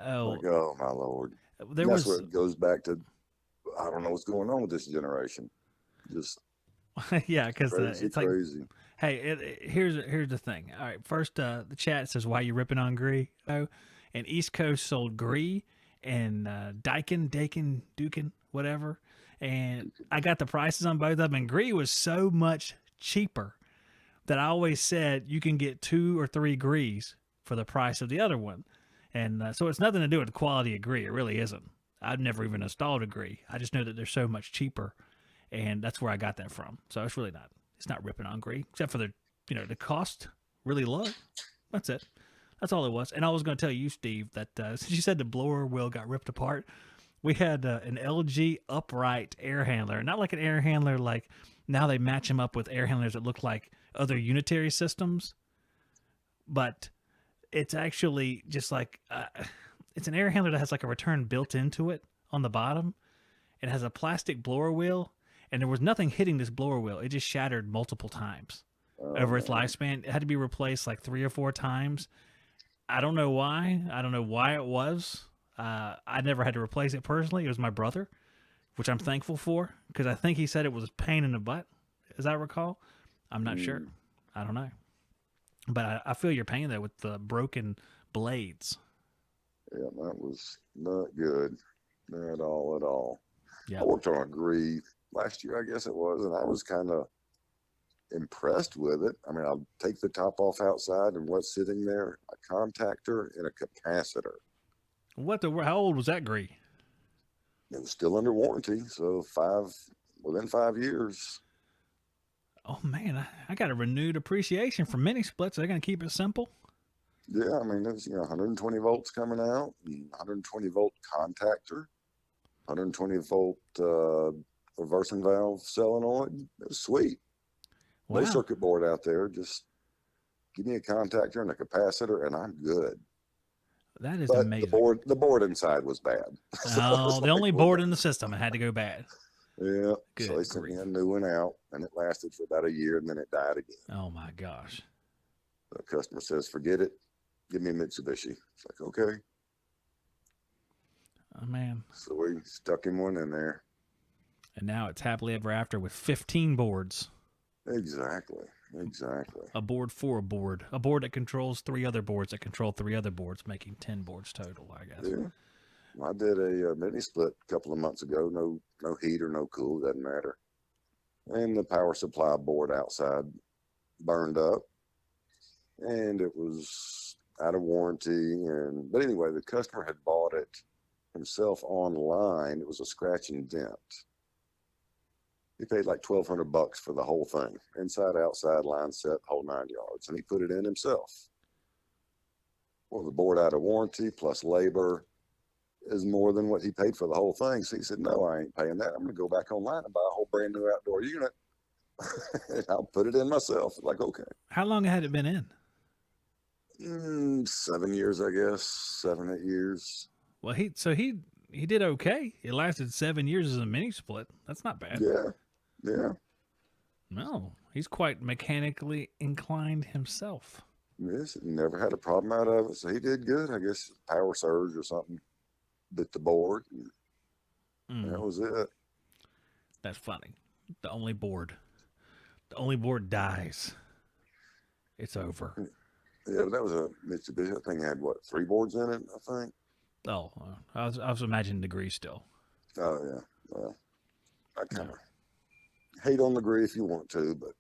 A: Oh.
B: Like, oh my Lord. That's where it goes back to, I don't know what's going on with this generation. Just
A: yeah, because
B: it's crazy.
A: Like, hey, here's the thing. All right, first the chat says, why you ripping on Gree? Oh, and East Coast sold Gree and Dukin, whatever. And I got the prices on both of them, and Gree was so much cheaper that I always said you can get 2 or 3 Grees for the price of the other one. And so it's nothing to do with the quality of Gree. It really isn't. I've never even installed a Gree. I just know that they're so much cheaper, and that's where I got that from. So it's really not. It's not ripping on Gree, except for the cost really low. That's it. That's all it was. And I was going to tell you, Steve, that since you said the blower wheel got ripped apart, we had an LG upright air handler. Not like an air handler like now they match them up with air handlers that look like other unitary systems, but it's actually just like it's an air handler that has like a return built into it on the bottom. It has a plastic blower wheel, and there was nothing hitting this blower wheel. It just shattered multiple times over its lifespan. It had to be replaced like 3 or 4 times. I don't know why. I don't know why it was. I never had to replace it personally. It was my brother, which I'm thankful for, because I think he said it was a pain in the butt, as I recall. I'm not sure. I don't know. But I feel your pain there with the broken blades.
B: Yeah, that was not good. Not at all.
A: Yeah.
B: I worked on a Gree last year, I guess it was, and I was kind of impressed with it. I mean, I'll take the top off outside, and what's sitting there? A contactor and a capacitor.
A: How old was that Gree?
B: It was still under warranty, so within 5 years.
A: Oh man, I got a renewed appreciation for mini splits. They're gonna keep it simple.
B: Yeah, I mean, there's 120 volts coming out, and 120 volt contactor, 120 volt reversing valve solenoid. It was sweet.
A: Wow,
B: No circuit board out there. Just give me a contactor and a capacitor, and I'm good.
A: that is
B: But
A: amazing.
B: the board inside was bad. So I was
A: Oh, the
B: like,
A: only
B: well,
A: board in the system, it had to go bad.
B: yeah.
A: Good
B: So they sent me
A: grief.
B: a new one out, and it lasted for about a year, and then it died again.
A: Oh my gosh.
B: The customer says, "Forget it. Give me a Mitsubishi." It's like, okay.
A: Oh man.
B: So we stuck him one in there.
A: And now it's happily ever after with 15 boards.
B: Exactly.
A: A board for a board. A board that controls 3 other boards that control 3 other boards, making 10 boards total, I guess.
B: Yeah. I did a mini split a couple of months ago. No heat or no cool, doesn't matter. And the power supply board outside burned up, and it was out of warranty. But anyway, the customer had bought it himself online. It was a scratch and dent. He paid like $1,200 for the whole thing, inside, outside, line set, whole 9 yards, and he put it in himself. Well, the board out of warranty plus labor is more than what he paid for the whole thing. So he said, "No, I ain't paying that. I'm going to go back online and buy a whole brand new outdoor unit. And I'll put it in myself." Like, okay.
A: How long had it been in?
B: 7 years, I guess. 7, 8 years.
A: Well, he did okay. It lasted 7 years as a mini split. That's not bad.
B: Yeah.
A: No, he's quite mechanically inclined himself.
B: Yes, never had a problem out of it. So he did good. I guess power surge or something bit the board. That was it.
A: That's funny. The only board dies. It's over.
B: Yeah, that was a Mitsubishi. That thing had what, 3 boards in it, I think.
A: Oh, I was imagining the Gree still.
B: Oh yeah. Well, I kind of hate on the Gree if you want to, but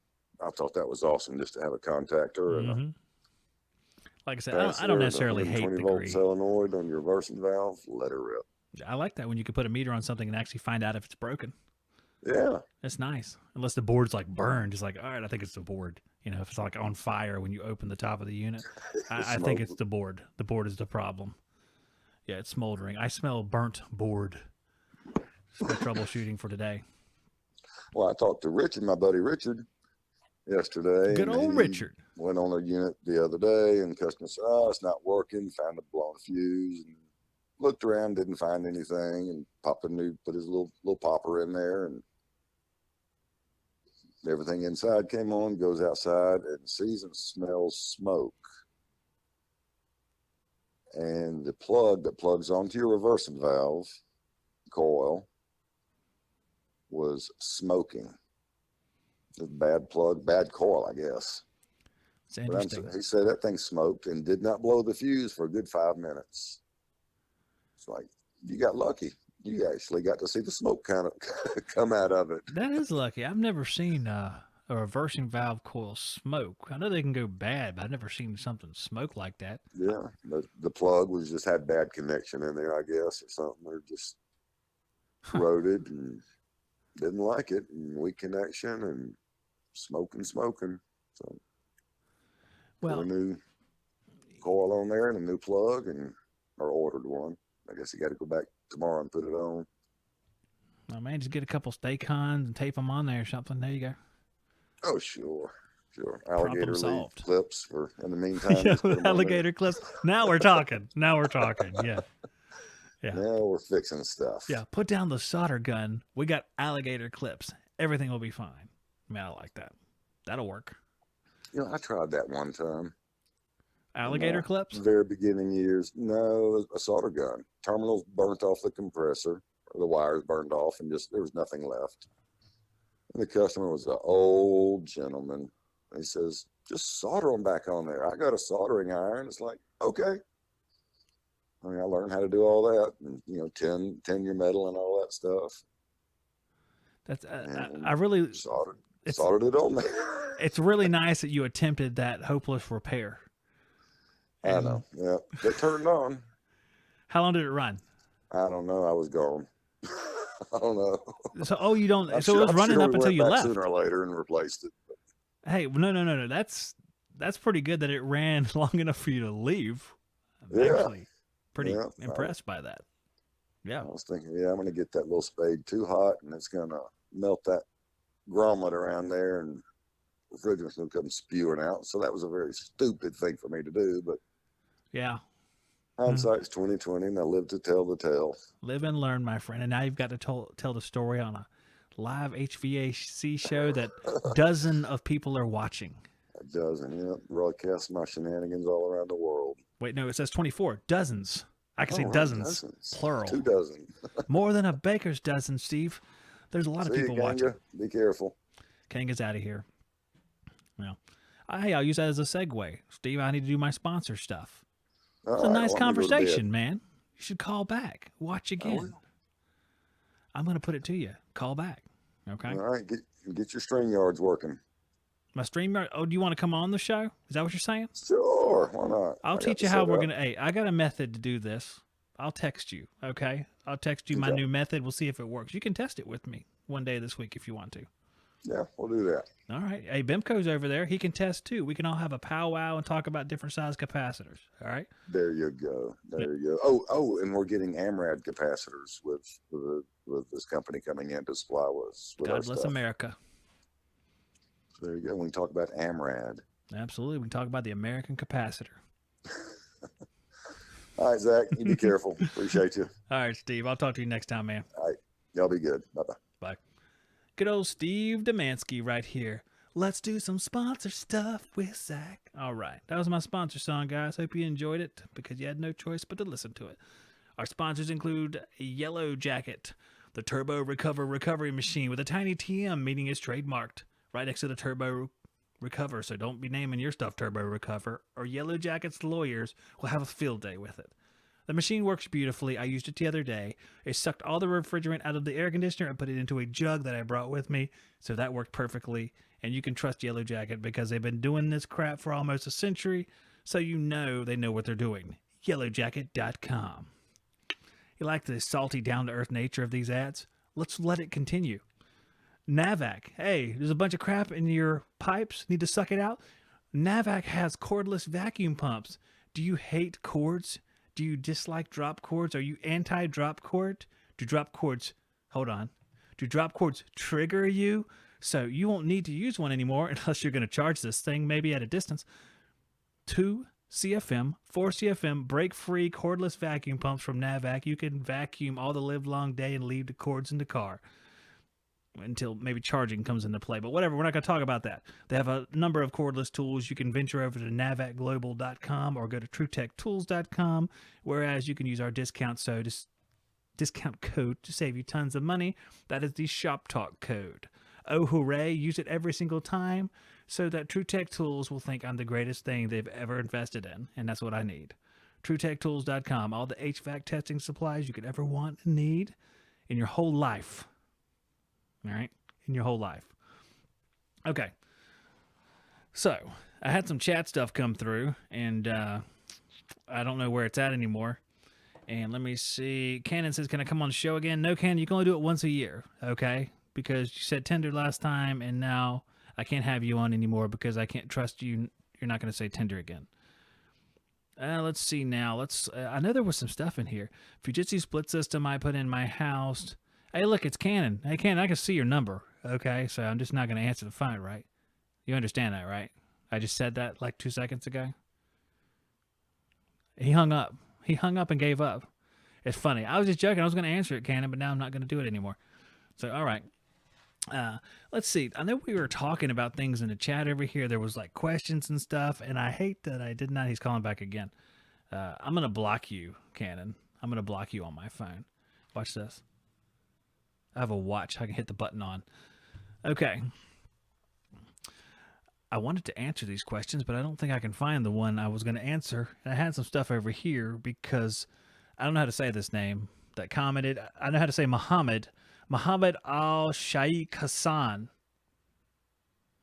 B: I thought that was awesome just to have a contactor and a
A: like I said, I don't necessarily hate the
B: 120 volt
A: Gree.
B: solenoid on your reversing valve. Let her rip.
A: I like that when you can put a meter on something and actually find out if it's broken.
B: Yeah.
A: That's nice. Unless the board's like burned, it's like, all right, I think it's the board. If it's like on fire when you open the top of the unit, I think it's the board. The board is the problem. Yeah, it's smoldering. I smell burnt board. It's my troubleshooting for today.
B: Well, I talked to Richard, my buddy Richard, yesterday.
A: Good old Richard.
B: Went on a unit the other day, and the customer said, "Oh, it's not working." Found a blown fuse, and looked around, didn't find anything, and put his little popper in there, and everything inside came on. Goes outside and sees and smells smoke. And the plug that plugs onto your reversing valve coil was smoking. A bad plug, bad coil, I guess.
A: It's interesting.
B: He said that thing smoked and did not blow the fuse for a good 5 minutes. It's like, you got lucky. You actually got to see the smoke kind of come out of it.
A: That is lucky. I've never seen a reversing valve coil smoke. I know they can go bad, but I've never seen something smoke like that.
B: Yeah, the plug was just had bad connection in there, I guess, or something. Or just corroded and didn't like it, and weak connection and smoking. So,
A: well,
B: put a new coil on there and a new plug, or ordered one. I guess you got to go back tomorrow and put it on.
A: Oh man, just get a couple Stay-Cons and tape them on there or something. There you go.
B: Oh, sure. Alligator leaf clips in the meantime.
A: Alligator clips. Now we're talking. Yeah.
B: Now we're fixing stuff.
A: Yeah. Put down the solder gun. We got alligator clips. Everything will be fine. I mean, I like that. That'll work.
B: I tried that one time.
A: Alligator clips?
B: Very beginning years. No, a solder gun. Terminals burnt off the compressor. Or the wires burned off, and there was nothing left. And the customer was an old gentleman. He says, "Just solder them back on there." I got a soldering iron. It's like, okay. I mean, I learned how to do all that, and tin your metal and all that stuff.
A: That's
B: and
A: I really it's
B: soldered it on there.
A: it's really nice that you attempted that hopeless repair.
B: I
A: And
B: know. Yeah, it turned on.
A: how long did it run?
B: I don't know. I was gone. I don't know.
A: So you don't. So it was
B: I'm
A: running
B: sure
A: up
B: we
A: until
B: went
A: you
B: back
A: left.
B: sooner or later and replaced it.
A: Hey, no. That's pretty good that it ran long enough for you to leave. I'm
B: Yeah,
A: actually pretty
B: yeah.
A: impressed by that. Yeah.
B: I was thinking, yeah, I'm going to get that little spade too hot, and it's going to melt that grommet around there, and refrigerant's going to come spewing out. So that was a very stupid thing for me to do, but
A: Yeah.
B: hindsight's 2020, and I live to tell the tale.
A: Live and learn, my friend. And now you've got to tell the story on a live HVAC show that dozen of people are watching.
B: A dozen, yeah, broadcast my shenanigans all around the world.
A: Wait, no, it says 24. Dozens. I can say
B: Right,
A: dozens,
B: dozens,
A: plural.
B: 2 dozen.
A: More than a baker's dozen, Steve. There's a lot of
B: See you,
A: people watching.
B: Kanga. Be careful.
A: Kanga's out of here. Well, hey, I'll use that as a segue. Steve, I need to do my sponsor stuff.
B: All
A: It's a
B: right,
A: nice
B: well, I'm gonna go to bed.
A: conversation, man. You should call back. Watch again.
B: will.
A: I'm going to put it to you. Call back. Okay?
B: All right, get your string yards working.
A: My streamer. Oh, do you want to come on the show? Is that what you're saying?
B: Sure, why not?
A: I'll
B: I got
A: teach
B: the
A: you how we're
B: setup.
A: going to. Hey, I got a method to do this. I'll text you. Okay? I'll text you my
B: Okay.
A: new method. We'll see if it works. You can test it with me one day this week if you want to.
B: Yeah, we'll do that.
A: All right. Hey, Bimco's over there. He can test too. We can all have a powwow and talk about different size capacitors. All right.
B: There you go. There you go. Oh, and we're getting AMRAD capacitors with this company coming in to supply us with our
A: God bless
B: stuff.
A: America.
B: So there you go. We can talk about AMRAD.
A: Absolutely. We can talk about the American capacitor.
B: All right, Zach, you be careful. Appreciate you.
A: All right, Steve. I'll talk to you next time, man.
B: All right, y'all be good. Bye-bye.
A: Bye. Good old Steve Demansky right here. Let's do some sponsor stuff with Zach. All right. That was my sponsor song, guys. Hope you enjoyed it because you had no choice but to listen to it. Our sponsors include Yellow Jacket, the Turbo Recovery Machine with a tiny TM, meaning it's trademarked right next to the Turbo Recover. So don't be naming your stuff Turbo Recover, or Yellow Jacket's lawyers will have a field day with it. The machine works beautifully. I used it the other day. It sucked all the refrigerant out of the air conditioner and put it into a jug that I brought with me, so that worked perfectly. And you can trust Yellow Jacket because they've been doing this crap for almost a century, so you know they know what they're doing. YellowJacket.com. You like the salty, down-to-earth nature of these ads? Let's let it continue. Navac. Hey, there's a bunch of crap in your pipes. Need to suck it out? Navac has cordless vacuum pumps. Do you hate cords? Do you dislike drop cords? Are you anti-drop cord? Do drop cords trigger you? So you won't need to use one anymore unless you're going to charge this thing, maybe at a distance. 2 CFM, 4 CFM, break-free cordless vacuum pumps from Navac. You can vacuum all the live long day and leave the cords in the car until maybe charging comes into play. But whatever, we're not going to talk about that. They have a number of cordless tools. You can venture over to navacglobal.com or go to truetechtools.com, whereas you can use our discount code to save you tons of money. That is the Shop Talk code. Oh, hooray, use it every single time so that True Tech Tools will think I'm the greatest thing they've ever invested in, and that's what I need. TrueTechTools.com, all the HVAC testing supplies you could ever want and need in your whole life. All right? In your whole life. Okay. So, I had some chat stuff come through, and I don't know where it's at anymore. And let me see. Cannon says, can I come on the show again? No, Cannon, you can only do it once a year, okay? Because you said Tinder last time, and now I can't have you on anymore because I can't trust you. You're not going to say Tinder again. Let's see now. I know there was some stuff in here. Fujitsu split system I put in my house. Hey, look, it's Cannon. Hey, Cannon, I can see your number. Okay, so I'm just not going to answer the phone, right? You understand that, right? I just said that like 2 seconds ago. He hung up. He hung up and gave up. It's funny. I was just joking. I was going to answer it, Cannon, but now I'm not going to do it anymore. So, all right. Let's see. I know we were talking about things in the chat over here. There was like questions and stuff, and I hate that I did not. He's calling back again. I'm going to block you, Cannon. I'm going to block you on my phone. Watch this. I have a watch I can hit the button on. Okay. I wanted to answer these questions, but I don't think I can find the one I was going to answer. And I had some stuff over here because I don't know how to say this name that commented. I know how to say Muhammad. Muhammad al-Shaikh Hassan,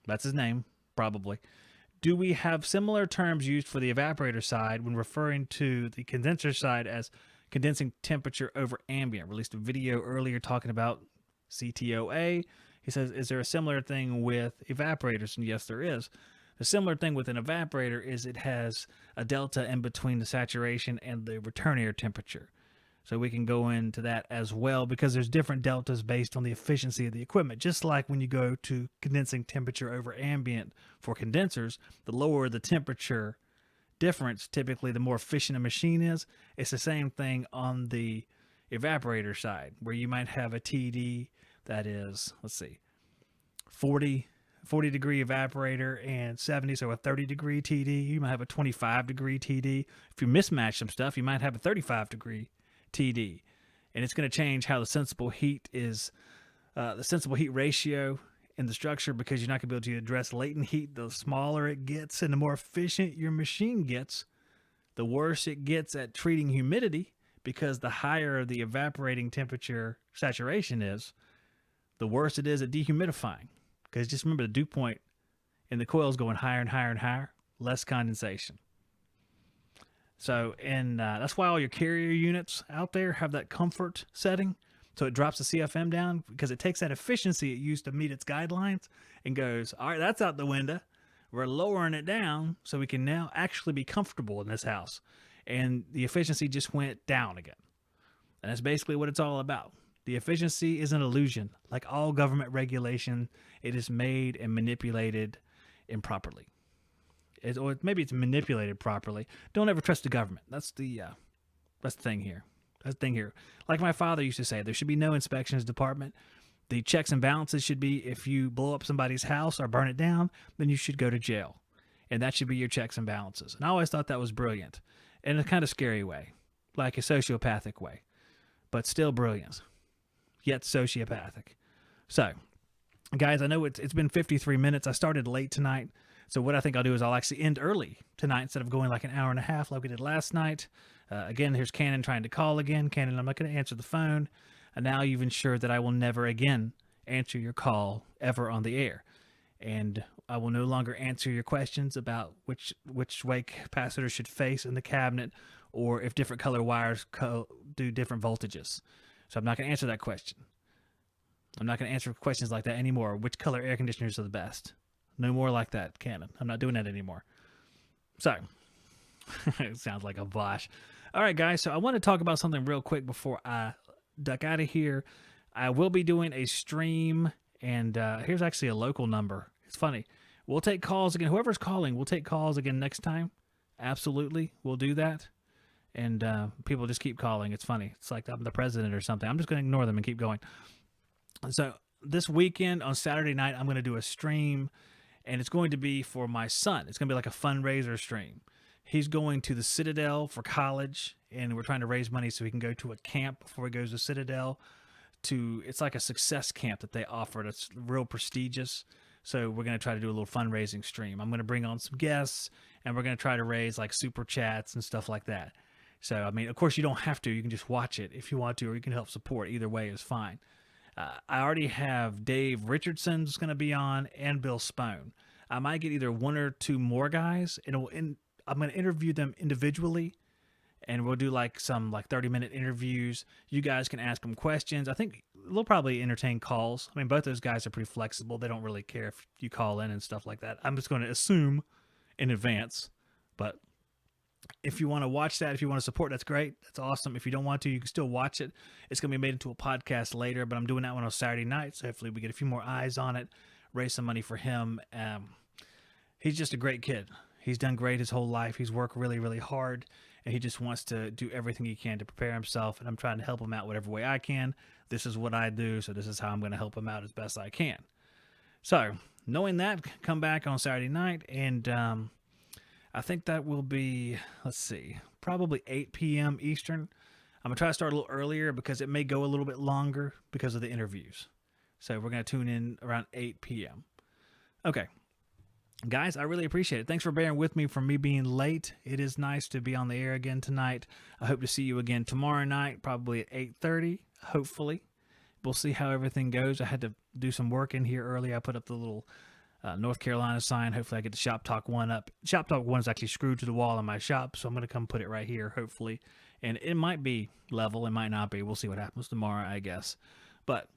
A: that's his name, probably. Do we have similar terms used for the evaporator side when referring to the condenser side as condensing temperature over ambient? Released a video earlier talking about CTOA. He says, is there a similar thing with evaporators? And yes, there is. The similar thing with an evaporator is it has a delta in between the saturation and the return air temperature. So we can go into that as well because there's different deltas based on the efficiency of the equipment. Just like when you go to condensing temperature over ambient for condensers, the lower the temperature difference, typically the more efficient a machine is. It's the same thing on the evaporator side, where you might have a TD that is, 40 degree evaporator and 70, so a 30 degree TD. You might have a 25 degree TD. If you mismatch some stuff, you might have a 35 degree TD, and it's going to change how the sensible heat is, the sensible heat ratio in the structure, because you're not going to be able to address latent heat. The smaller it gets and the more efficient your machine gets, the worse it gets at treating humidity, because the higher the evaporating temperature saturation is, the worse it is at dehumidifying. Because just remember, the dew point in the coil is going higher and higher and higher, less condensation. So, and that's why all your carrier units out there have that comfort setting. So it drops the CFM down, because it takes that efficiency it used to meet its guidelines and goes, all right, that's out the window. We're lowering it down so we can now actually be comfortable in this house. And the efficiency just went down again. And that's basically what it's all about. The efficiency is an illusion. Like all government regulation, it is made and manipulated improperly. Or maybe it's manipulated properly. Don't ever trust the government. That's the thing here. That's the thing here. Like my father used to say, there should be no inspections department. The checks and balances should be, if you blow up somebody's house or burn it down, then you should go to jail. And that should be your checks and balances. And I always thought that was brilliant. In a kind of scary way. Like a sociopathic way. But still brilliant. Yet sociopathic. So, guys, I know it's been 53 minutes. I started late tonight. So what I think I'll do is I'll actually end early tonight instead of going like an hour and a half like we did last night. Again, here's Cannon trying to call again. Cannon, I'm not going to answer the phone. And now you've ensured that I will never again answer your call ever on the air. And I will no longer answer your questions about which way capacitors should face in the cabinet, or if different color wires do different voltages. So I'm not going to answer that question. I'm not going to answer questions like that anymore. Which color air conditioners are the best? No more like that, Cannon. I'm not doing that anymore. So, it sounds like a bosh. All right, guys. So I want to talk about something real quick before I duck out of here. I will be doing a stream, and here's actually a local number. It's funny. We'll take calls again. Whoever's calling, we'll take calls again next time. Absolutely. We'll do that. And people just keep calling. It's funny. It's like I'm the president or something. I'm just going to ignore them and keep going. So this weekend on Saturday night, I'm going to do a stream, and it's going to be for my son. It's going to be like a fundraiser stream. He's going to the Citadel for college, and we're trying to raise money so he can go to a camp before he goes to Citadel. It's like a success camp that they offer. It's real prestigious. So we're going to try to do a little fundraising stream. I'm going to bring on some guests, and we're going to try to raise like super chats and stuff like that. So, I mean, of course, you don't have to. You can just watch it if you want to, or you can help support. Either way is fine. I already have Dave Richardson's going to be on, and Bill Spohn. I might get either one or two more guys, and I'm going to interview them individually, and we'll do like some 30-minute interviews. You guys can ask them questions. I think they'll probably entertain calls. I mean, both those guys are pretty flexible. They don't really care if you call in and stuff like that. I'm just going to assume in advance, but if you want to watch that, if you want to support, that's great. That's awesome. If you don't want to, you can still watch it. It's going to be made into a podcast later, but I'm doing that one on Saturday night, so hopefully we get a few more eyes on it, raise some money for him. He's just a great kid. He's done great his whole life. He's worked really, really hard, and he just wants to do everything he can to prepare himself, and I'm trying to help him out whatever way I can. This is what I do, so this is how I'm going to help him out as best I can. So, knowing that, come back on Saturday night, and I think that will be, probably 8 p.m. Eastern. I'm going to try to start a little earlier because it may go a little bit longer because of the interviews. So we're going to tune in around 8 p.m. Okay. Guys, I really appreciate it. Thanks for bearing with me for me being late. It is nice to be on the air again tonight. I hope to see you again tomorrow night, probably at 8:30, hopefully. we'll see how everything goes. I had to do some work in here early. I put up the little North Carolina sign. Hopefully I get the Shop Talk 1 up. Shop Talk 1 is actually screwed to the wall in my shop, so I'm going to come put it right here, hopefully. And it might be level. It might not be. We'll see what happens tomorrow, I guess. But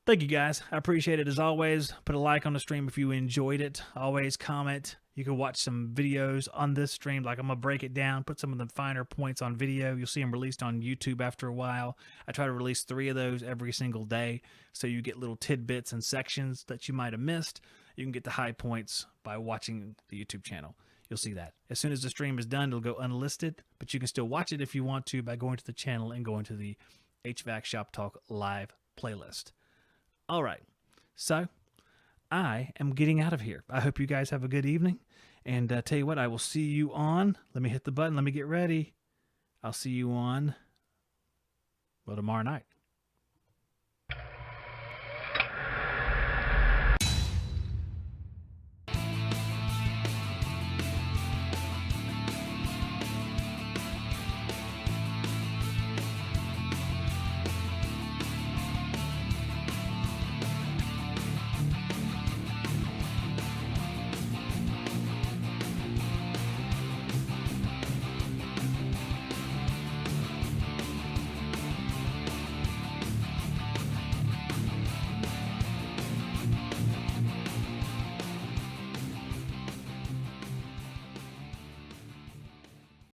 A: thank you guys. I appreciate it as always. Put a like on the stream if you enjoyed it. Always comment. You can watch some videos on this stream. Like I'm going to break it down, put some of the finer points on video. You'll see them released on YouTube after a while. I try to release 3 of those every single day, so you get little tidbits and sections that you might have missed. You can get the high points by watching the YouTube channel. You'll see that. As soon as the stream is done, it'll go unlisted, but you can still watch it if you want to by going to the channel and going to the HVAC Shop Talk live playlist. All right, so I am getting out of here. I hope you guys have a good evening. And tell you what, I will see you on. Let me hit the button. Let me get ready. I'll see you on, well, tomorrow night.